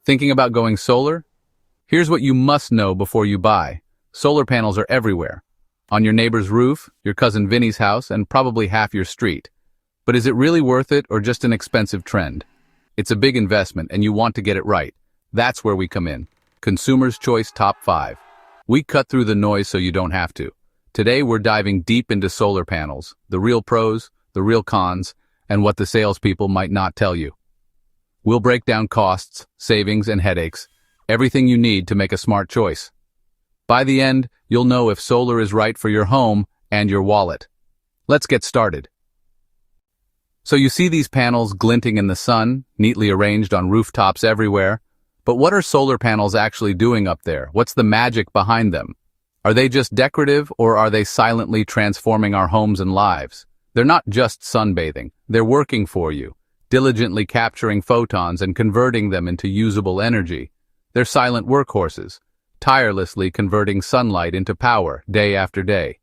Thinking about going solar? Here's what you must know before you buy. Solar panels are everywhere. On your neighbor's roof, your cousin Vinny's house, and probably half your street. But is it really worth it or just an expensive trend? It's a big investment and you want to get it right. That's where we come in. Consumer's Choice Top 5. We cut through the noise so you don't have to. Today we're diving deep into solar panels, the real pros, the real cons, and what the salespeople might not tell you. We'll break down costs, savings, and headaches, everything you need to make a smart choice. By the end, you'll know if solar is right for your home and your wallet. Let's get started. So you see these panels glinting in the sun, neatly arranged on rooftops everywhere. But what are solar panels actually doing up there? What's the magic behind them? Are they just decorative, or are they silently transforming our homes and lives? They're not just sunbathing, they're working for you, diligently capturing photons and converting them into usable energy. They're silent workhorses, tirelessly converting sunlight into power day after day.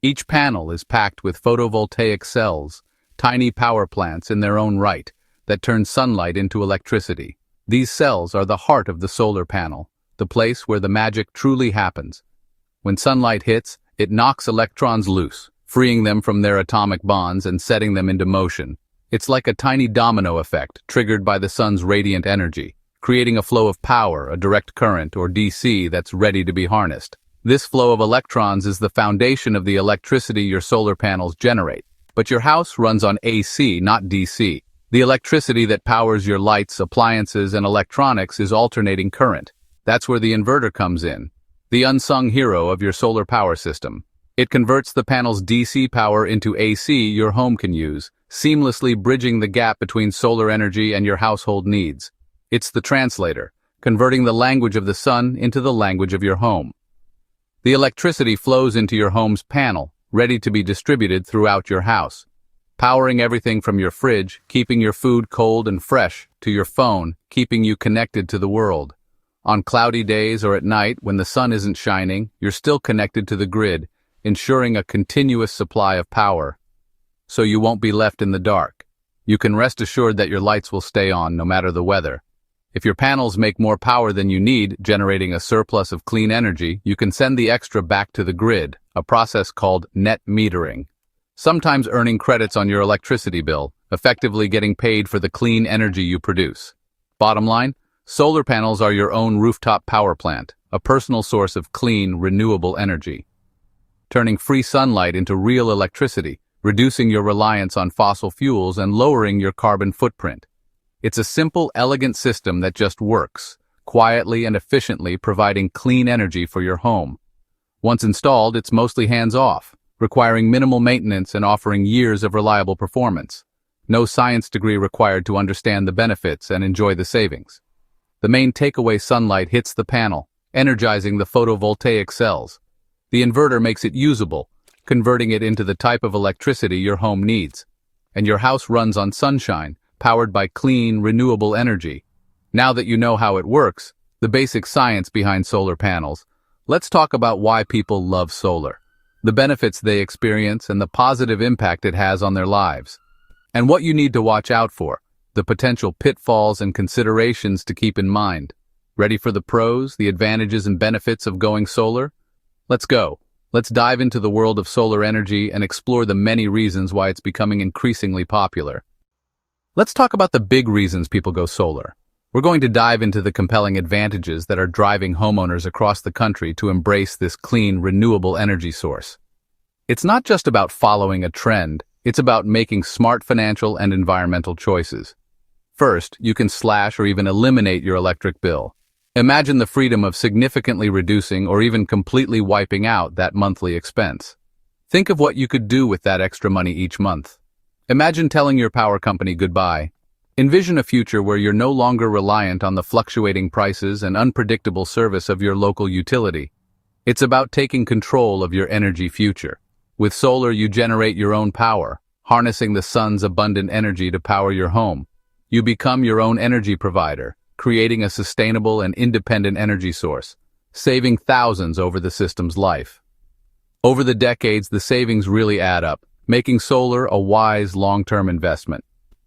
Each panel is packed with photovoltaic cells, tiny power plants in their own right, that turn sunlight into electricity. These cells are the heart of the solar panel, the place where the magic truly happens. When sunlight hits, it knocks electrons loose, freeing them from their atomic bonds and setting them into motion. It's like a tiny domino effect triggered by the sun's radiant energy, creating a flow of power, a direct current, or DC that's ready to be harnessed. This flow of electrons is the foundation of the electricity your solar panels generate. But your house runs on AC, not DC. The electricity that powers your lights, appliances, and electronics is alternating current. That's where the inverter comes in, the unsung hero of your solar power system. It converts the panel's DC power into AC your home can use, seamlessly bridging the gap between solar energy and your household needs. It's the translator, converting the language of the sun into the language of your home. The electricity flows into your home's panel, ready to be distributed throughout your house, powering everything from your fridge, keeping your food cold and fresh, to your phone, keeping you connected to the world. On cloudy days or at night when the sun isn't shining, you're still connected to the grid, ensuring a continuous supply of power. So you won't be left in the dark. You can rest assured that your lights will stay on no matter the weather. If your panels make more power than you need, generating a surplus of clean energy, you can send the extra back to the grid, a process called net metering. Sometimes earning credits on your electricity bill, effectively getting paid for the clean energy you produce. Bottom line, solar panels are your own rooftop power plant, a personal source of clean, renewable energy. Turning free sunlight into real electricity, reducing your reliance on fossil fuels and lowering your carbon footprint. It's a simple, elegant system that just works, quietly and efficiently providing clean energy for your home. Once installed, it's mostly hands-off, requiring minimal maintenance and offering years of reliable performance. No science degree required to understand the benefits and enjoy the savings. The main takeaway: sunlight hits the panel, energizing the photovoltaic cells. The inverter makes it usable, converting it into the type of electricity your home needs. And your house runs on sunshine, powered by clean, renewable energy. Now that you know how it works, the basic science behind solar panels, let's talk about why people love solar, the benefits they experience, and the positive impact it has on their lives. And what you need to watch out for, the potential pitfalls and considerations to keep in mind. Ready for the pros, the advantages and benefits of going solar? Let's go. Let's dive into the world of solar energy and explore the many reasons why it's becoming increasingly popular. Let's talk about the big reasons people go solar. We're going to dive into the compelling advantages that are driving homeowners across the country to embrace this clean, renewable energy source. It's not just about following a trend, it's about making smart financial and environmental choices. First, you can slash or even eliminate your electric bill. Imagine the freedom of significantly reducing or even completely wiping out that monthly expense. Think of what you could do with that extra money each month. Imagine telling your power company goodbye. Envision a future where you're no longer reliant on the fluctuating prices and unpredictable service of your local utility. It's about taking control of your energy future. With solar, you generate your own power, harnessing the sun's abundant energy to power your home. You become your own energy provider, creating a sustainable and independent energy source, saving thousands over the system's life. Over the decades, the savings really add up, making solar a wise long-term investment.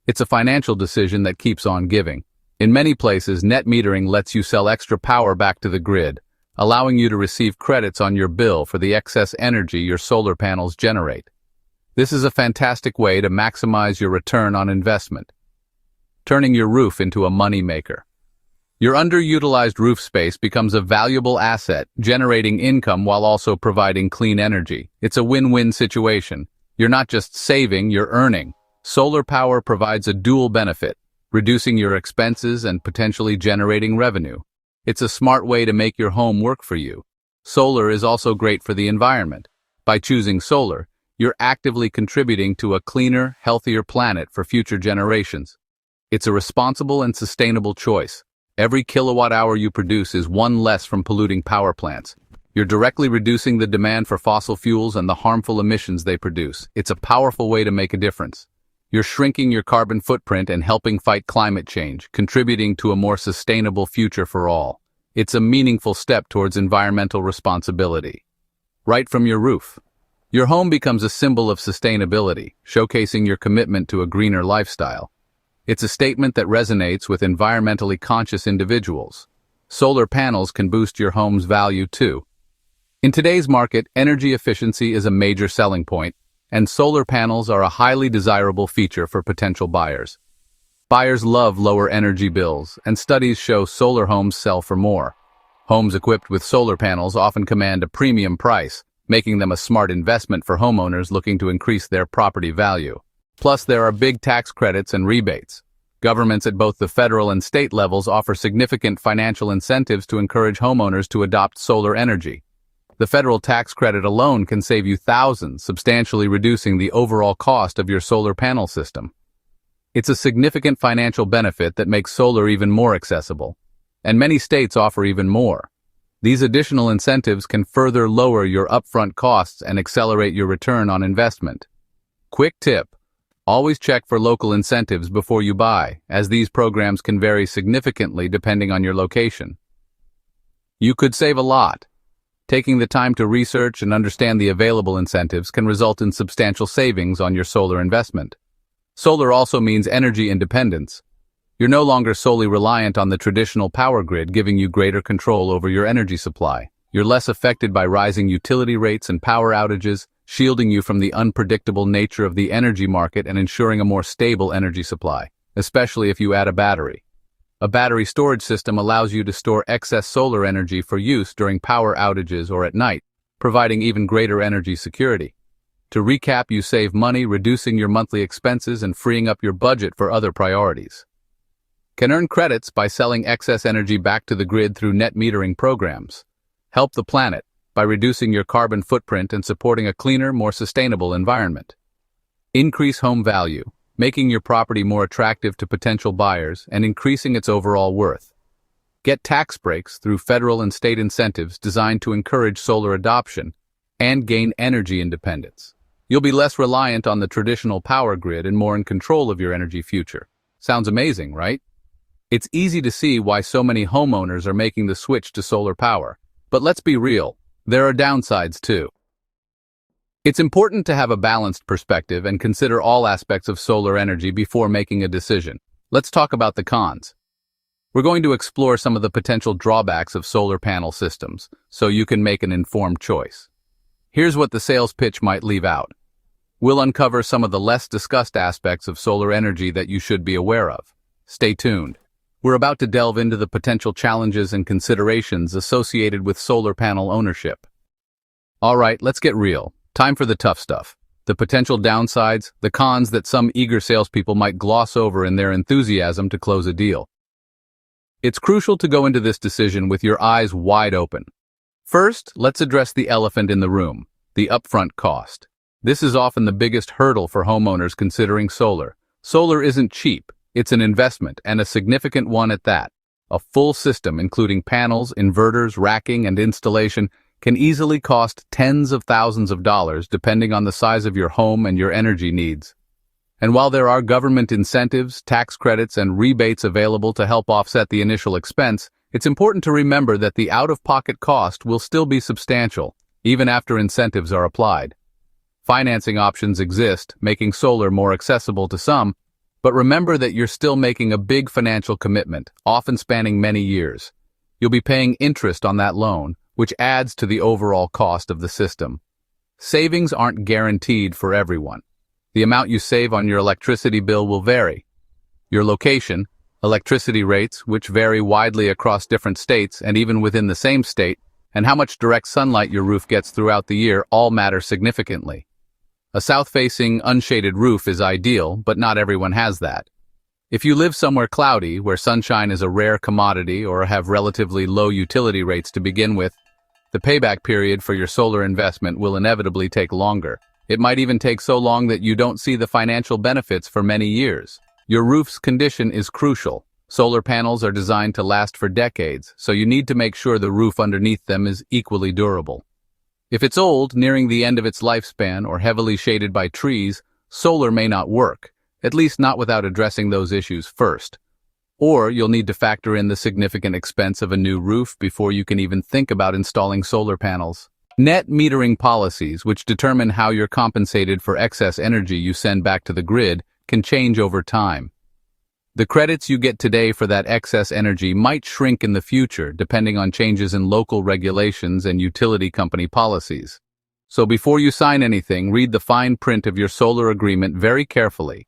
It's a financial decision that keeps on giving. In many places, net metering lets you sell extra power back to the grid, allowing you to receive credits on your bill for the excess energy your solar panels generate. This is a fantastic way to maximize your return on investment, turning your roof into a money maker. Your underutilized roof space becomes a valuable asset, generating income while also providing clean energy. It's a win-win situation. You're not just saving, you're earning. Solar power provides a dual benefit, reducing your expenses and potentially generating revenue. It's a smart way to make your home work for you. Solar is also great for the environment. By choosing solar, you're actively contributing to a cleaner, healthier planet for future generations. It's a responsible and sustainable choice. Every kilowatt hour you produce is one less from polluting power plants. You're directly reducing the demand for fossil fuels and the harmful emissions they produce. It's a powerful way to make a difference. You're shrinking your carbon footprint and helping fight climate change, contributing to a more sustainable future for all. It's a meaningful step towards environmental responsibility. Right from your roof, your home becomes a symbol of sustainability, showcasing your commitment to a greener lifestyle. It's a statement that resonates with environmentally conscious individuals. Solar panels can boost your home's value too. In today's market, energy efficiency is a major selling point, and solar panels are a highly desirable feature for potential buyers. Buyers love lower energy bills, and studies show solar homes sell for more. Homes equipped with solar panels often command a premium price, making them a smart investment for homeowners looking to increase their property value. Plus, there are big tax credits and rebates. Governments at both the federal and state levels offer significant financial incentives to encourage homeowners to adopt solar energy. The federal tax credit alone can save you thousands, substantially reducing the overall cost of your solar panel system. It's a significant financial benefit that makes solar even more accessible, and many states offer even more. These additional incentives can further lower your upfront costs and accelerate your return on investment. Quick tip: always check for local incentives before you buy, as these programs can vary significantly depending on your location. You could save a lot. Taking the time to research and understand the available incentives can result in substantial savings on your solar investment. Solar also means energy independence. You're no longer solely reliant on the traditional power grid, giving you greater control over your energy supply. You're less affected by rising utility rates and power outages, shielding you from the unpredictable nature of the energy market and ensuring a more stable energy supply, especially if you add a battery. A battery storage system allows you to store excess solar energy for use during power outages or at night, providing even greater energy security. To recap, you save money, reducing your monthly expenses and freeing up your budget for other priorities. Can earn credits by selling excess energy back to the grid through net metering programs. Help the planet by reducing your carbon footprint and supporting a cleaner, more sustainable environment. Increase home value, making your property more attractive to potential buyers and increasing its overall worth. Get tax breaks through federal and state incentives designed to encourage solar adoption and gain energy independence. You'll be less reliant on the traditional power grid and more in control of your energy future. Sounds amazing, right? It's easy to see why so many homeowners are making the switch to solar power. But let's be real, there are downsides too. It's important to have a balanced perspective and consider all aspects of solar energy before making a decision. Let's talk about the cons. We're going to explore some of the potential drawbacks of solar panel systems, so you can make an informed choice. Here's what the sales pitch might leave out. We'll uncover some of the less discussed aspects of solar energy that you should be aware of. Stay tuned. We're about to delve into the potential challenges and considerations associated with solar panel ownership. All right, let's get real. Time for the tough stuff. The potential downsides, the cons that some eager salespeople might gloss over in their enthusiasm to close a deal. It's crucial to go into this decision with your eyes wide open. First, let's address the elephant in the room, the upfront cost. This is often the biggest hurdle for homeowners considering solar. Solar isn't cheap. It's an investment, and a significant one at that. A full system, including panels, inverters, racking, and installation, can easily cost tens of thousands of dollars depending on the size of your home and your energy needs. And while there are government incentives, tax credits, and rebates available to help offset the initial expense, it's important to remember that the out-of-pocket cost will still be substantial, even after incentives are applied. Financing options exist, making solar more accessible to some, But remember that you're still making a big financial commitment, often spanning many years. You'll be paying interest on that loan, which adds to the overall cost of the system. Savings aren't guaranteed for everyone. The amount you save on your electricity bill will vary. Your location, electricity rates, which vary widely across different states and even within the same state, and how much direct sunlight your roof gets throughout the year all matter significantly. A south-facing, unshaded roof is ideal, but not everyone has that. If you live somewhere cloudy, where sunshine is a rare commodity or have relatively low utility rates to begin with, the payback period for your solar investment will inevitably take longer. It might even take so long that you don't see the financial benefits for many years. Your roof's condition is crucial. Solar panels are designed to last for decades, so you need to make sure the roof underneath them is equally durable. If it's old, nearing the end of its lifespan, or heavily shaded by trees, solar may not work, at least not without addressing those issues first. Or you'll need to factor in the significant expense of a new roof before you can even think about installing solar panels. Net metering policies, which determine how you're compensated for excess energy you send back to the grid, can change over time. The credits you get today for that excess energy might shrink in the future depending on changes in local regulations and utility company policies. So before you sign anything, read the fine print of your solar agreement very carefully.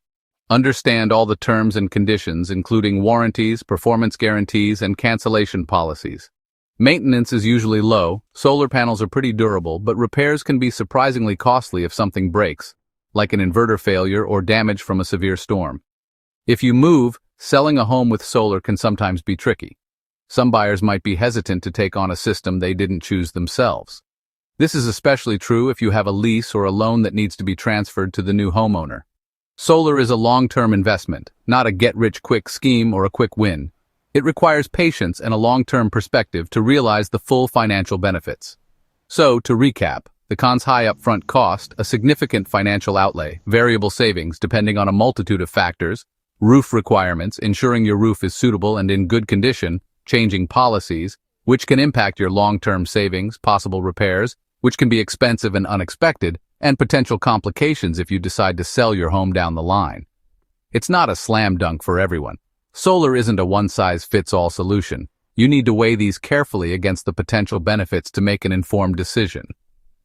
Understand all the terms and conditions, including warranties, performance guarantees, and cancellation policies. Maintenance is usually low, solar panels are pretty durable, but repairs can be surprisingly costly if something breaks, like an inverter failure or damage from a severe storm. If you move, selling a home with solar can sometimes be tricky. Some buyers might be hesitant to take on a system they didn't choose themselves. This is especially true if you have a lease or a loan that needs to be transferred to the new homeowner. Solar is a long-term investment, not a get-rich-quick scheme or a quick win. It requires patience and a long-term perspective to realize the full financial benefits. So, to recap, the cons: high upfront cost, a significant financial outlay, variable savings depending on a multitude of factors, roof requirements, ensuring your roof is suitable and in good condition, changing policies, which can impact your long-term savings, possible repairs, which can be expensive and unexpected, and potential complications if you decide to sell your home down the line. It's not a slam dunk for everyone. Solar isn't a one-size-fits-all solution. You need to weigh these carefully against the potential benefits to make an informed decision.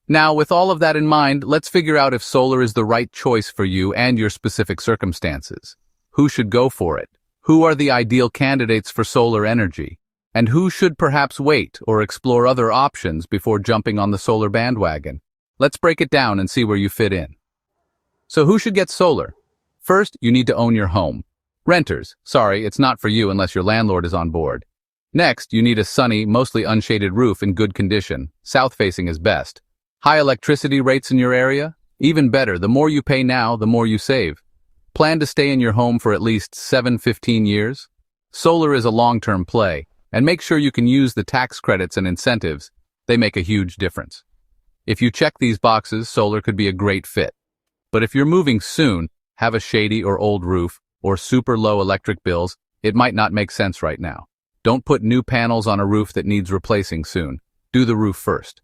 Now, with all of that in mind, let's figure out if solar is the right choice for you and your specific circumstances. Who should go for it? Who are the ideal candidates for solar energy? And who should perhaps wait or explore other options before jumping on the solar bandwagon? Let's break it down and see where you fit in. So who should get solar? First, you need to own your home. Renters, sorry, it's not for you unless your landlord is on board. Next, you need a sunny, mostly unshaded roof in good condition. South-facing is best. High electricity rates in your area? Even better, the more you pay now, the more you save. Plan to stay in your home for at least 7-15 years? Solar is a long-term play, and make sure you can use the tax credits and incentives. They make a huge difference. If you check these boxes, solar could be a great fit. But if you're moving soon, have a shady or old roof, or super low electric bills, it might not make sense right now. Don't put new panels on a roof that needs replacing soon. Do the roof first.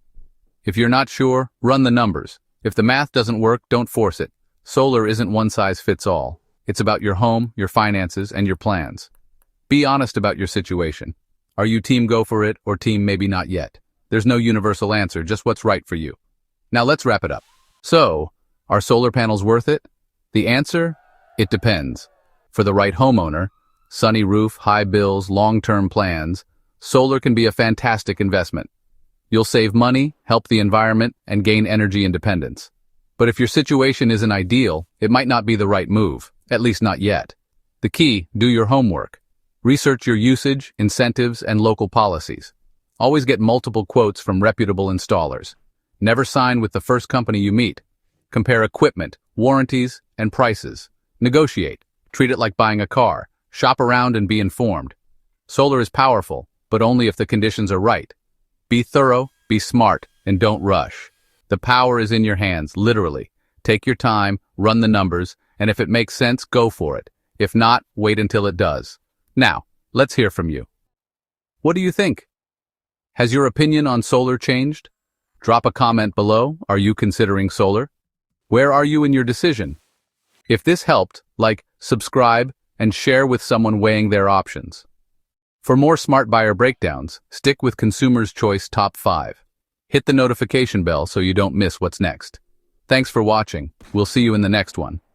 If you're not sure, run the numbers. If the math doesn't work, don't force it. Solar isn't one size fits all. It's about your home, your finances, and your plans. Be honest about your situation. Are you team go for it or team maybe not yet? There's no universal answer, just what's right for you. Now let's wrap it up. So, are solar panels worth it? The answer? It depends. For the right homeowner, sunny roof, high bills, long-term plans, solar can be a fantastic investment. You'll save money, help the environment, and gain energy independence. But if your situation isn't ideal, it might not be the right move, at least not yet. The key, do your homework. Research your usage, incentives, and local policies. Always get multiple quotes from reputable installers. Never sign with the first company you meet. Compare equipment, warranties, and prices. Negotiate. Treat it like buying a car. Shop around and be informed. Solar is powerful, but only if the conditions are right. Be thorough, be smart, and don't rush. The power is in your hands, literally. Take your time, run the numbers, and if it makes sense, go for it. If not, wait until it does. Now, let's hear from you. What do you think? Has your opinion on solar changed? Drop a comment below. Are you considering solar? Where are you in your decision? If this helped, like, subscribe, and share with someone weighing their options. For more smart buyer breakdowns, stick with Consumer's Choice Top 5. Hit the notification bell so you don't miss what's next. Thanks for watching. We'll see you in the next one.